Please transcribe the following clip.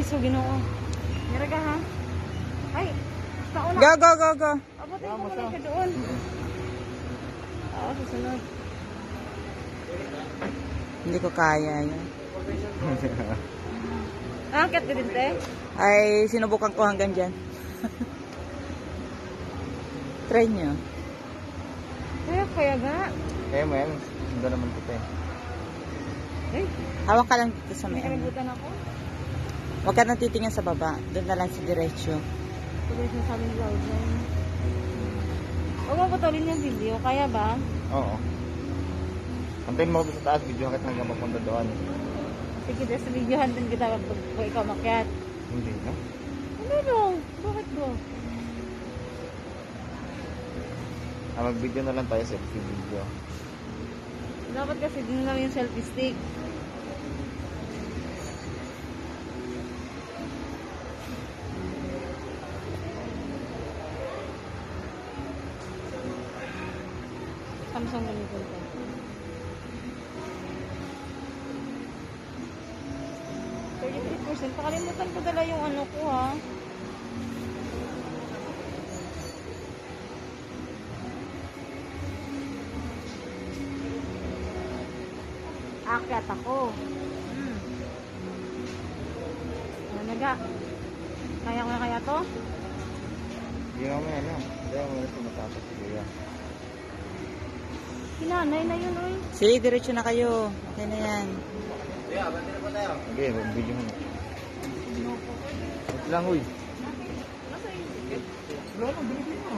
Iso, Ginoo. Niraga ha? Ay, kauna. Go, go, go, go. Abutin ko muna ka doon. Oo, susunod. Hindi ko kaya yun. Nakakit ka din, te? Ay, sinubukan ko hanggang dyan. Try nyo. Kaya nga. Kaya mo yan. Hindi naman kita eh. Ay, Hawak ka lang dito sa may may ano. kalibutan ako. Huwag ka nang titingin sa baba. Doon na lang sa diretsyo. Tuloy sa aming vlog. Huwag mo putulin yung video. Kaya ba? Oo. Antayin mo ako sa taas. Video kita hanggang mapunta doon. Sige, sa videohan din kita pag ikaw makyat. Hindi na. Ano no? Bakit ba? Mag-video na lang tayo selfie video. Dapat kasi din lang yung selfie stick. Samsung ganito ito. 33%. Pakalimutan ko dala yung ano ko ha. Akyat ako. Ano naga? Kaya ko na kaya to? Hindi mo yan lang. Hindi mo yan sumatapos si Kuya. Kinanay na yun oy. Sige, diretsyo na kayo. Okay na yan. Sige, video mo na. Wait lang, huy. Nasa yung ticket? Wala lang, binigyan mo.